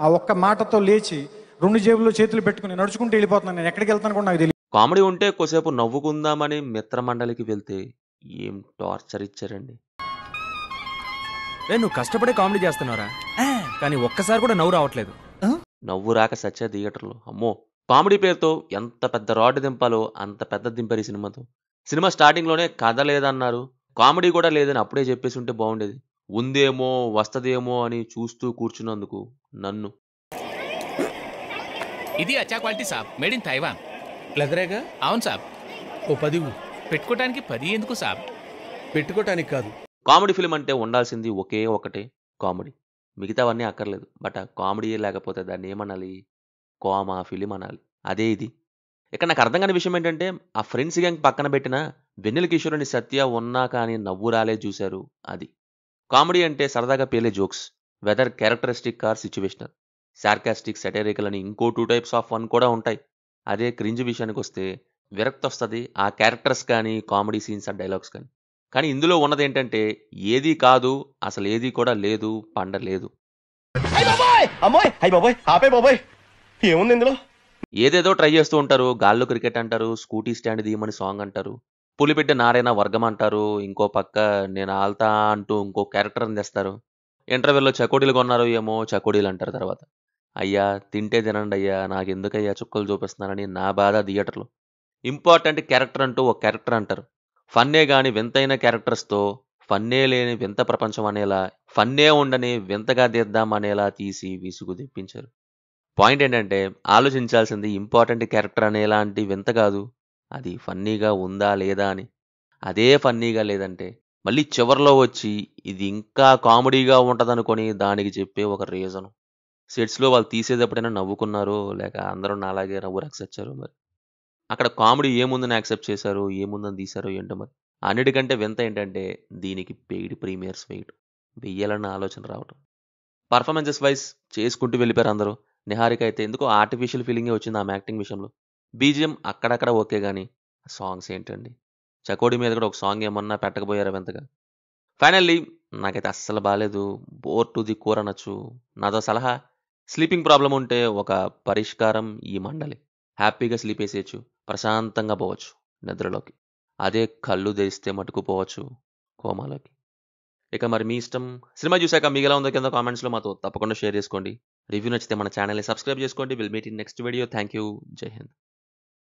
ఆ ఒక్క మాటతో లేచి 2 జేబుల్లో చేతులు పెట్టుకుని నడుచుకుంటూ వెళ్ళిపోతున్నాను. నేను ఎక్కడికి వెళ్తాను కూడా నాకు తెలియదు. కామెడీ ఉంటే కొద్దిసేపు నవ్వుకుందామని మిత్రమండలికి వెళ్తే ఏం టార్చర్ ఇచ్చారండి. నువ్వు కష్టపడే కామెడీ చేస్తున్నారా, కానీ ఒక్కసారి కూడా నవ్వు రావట్లేదు. నవ్వు రాక సచ్చే థియేటర్లో. అమ్మో! కామెడీ పేరుతో ఎంత పెద్ద రాడ్ దింపాలో అంత పెద్ద దింపారు ఈ సినిమాతో. సినిమా స్టార్టింగ్‌లోనే కథ లేదన్నారు. కామెడీ కూడా లేదని అప్పుడే చెప్పేసి ఉంటే బాగుండేది. ఉందేమో, వస్తదేమో అని చూస్తూ కూర్చున్నందుకు నన్ను. ఇది అచ్చా క్వాలిటీ సాబ్, మేడ్ ఇన్ తైవాన్. లెదరేగా? అవును సాబ్. ఓ 10 పెట్టుకోవడానికి 10 ఎందుకు సాబ్? పెట్టుకోవటానికి కాదు. కామెడీ ఫిల్మ్ అంటే ఉండాల్సింది ఒకే ఒకటే కామెడీ. మిగతావన్నీ అక్కర్లేదు. బట్ ఆ కామెడీయే లేకపోతే దాన్ని ఏమనాలి? కామా ఫిలిం అనాలి. అదే ఇది. ఇక్కడ నాకు అర్థం కాని విషయం ఏంటంటే, ఆ ఫ్రెండ్స్ గ్యాంగ్ పక్కన పెట్టిన వెన్నెల కిషోర్ అని సత్య ఉన్నా కానీ నవ్వు రాలే చూశారు అది. కామెడీ అంటే సరదాగా పేలే jokes, whether characteristic or situational, sarcastic, satirical అని ఇంకో 2 టైప్స్ ఆఫ్ ఫన్ కూడా ఉంటాయి. అదే క్రింజ్ విషయానికి వస్తే విరక్తి వస్తుంది ఆ క్యారెక్టర్స్ కానీ, కామెడీ సీన్స్, ఆ డైలాగ్స్ కానీ. కానీ ఇందులో ఉన్నది ఏంటంటే ఏదీ కాదు, అసలు ఏదీ కూడా లేదు, పండలేదు. ఏముంది ఇందులో? ఏదేదో ట్రై చేస్తూ ఉంటారు. గాల్లో క్రికెట్ అంటారు, స్కూటీ స్టాండ్ దీయమని సాంగ్ అంటారు, పులిపెట్టే నారైనా వర్గం అంటారు, ఇంకో పక్క నేను ఆల్తా అంటూ ఇంకో క్యారెక్టర్ని తెస్తారు. ఇంటర్వెల్లో చకోడీలు కొన్నారు ఏమో, చకోడీలు అంటారు తర్వాత. అయ్యా తింటే తినండి అయ్యా, నాకెందుకయ్యా చుక్కలు చూపిస్తున్నారని నా బాధ థియేటర్లో. ఇంపార్టెంట్ క్యారెక్టర్ అంటూ ఒక క్యారెక్టర్ అంటారు. ఫన్నే గాని వింతైన క్యారెక్టర్స్తో ఫన్నే లేని వింత ప్రపంచం అనేలా, ఫన్నే ఉండని వింతగా తీద్దాం అనేలా తీసి విసుగు తెప్పించారు. పాయింట్ ఏంటంటే ఆలోచించాల్సింది ఇంపార్టెంట్ క్యారెక్టర్ అనేలాంటి వింత కాదు, అది ఫన్నీగా ఉందా లేదా అని. అదే ఫన్నీగా లేదంటే మళ్ళీ చివర్లో వచ్చి ఇది ఇంకా కామెడీగా ఉంటదనుకొని దానికి చెప్పే ఒక రీజను. సెట్స్లో వాళ్ళు తీసేటప్పుడైనా నవ్వుకున్నారో లేక అందరూ నాలాగే నవ్వు రక్షించారు మరి. అక్కడ కామెడీ ఏముందని యాక్సెప్ట్ చేశారు, ఏముందని తీశారో ఏంటో మరి. అన్నిటికంటే వింత ఏంటంటే దీనికి పెయిడ్ ప్రీమియర్స్ వెయ్యాలన్న ఆలోచన రావటం. పర్ఫార్మెన్సెస్ వైజ్ చేసుకుంటూ వెళ్ళిపోయారు అందరూ. నిహారిక అయితే ఎందుకో ఆర్టిఫిషియల్ ఫీలింగే వచ్చింది ఆమె యాక్టింగ్ విషయంలో. బీజిఎం అక్కడక్కడ ఓకే కానీ సాంగ్స్ ఏంటండి. చకోడి మీద కూడా ఒక సాంగ్ ఏమన్నా పెట్టకపోయారా వింతగా. ఫైనల్లీ నాకైతే అస్సలు బాగాలేదు, బోర్ టు ది కోర్ అనొచ్చు. నాదో సలహా, స్లీపింగ్ ప్రాబ్లం ఉంటే ఒక పరిష్కారం ఈ మండలి. హ్యాపీగా స్లీప్ వేసేయచ్చు, ప్రశాంతంగా పోవచ్చు నిద్రలోకి. అదే కళ్ళు తెరిస్తే మటుకు పోవచ్చు కోమాలోకి. ఇక మరి మీ ఇష్టం. సినిమా చూశాక మీకు ఎలా ఉందో కింద కామెంట్స్లో మాతో తప్పకుండా షేర్ చేసుకోండి. రివ్యూ నచ్చితే మన ఛానల్ని సబ్స్క్రైబ్ చేసుకోండి. Will meet in next video. Thank you. జై హింద్.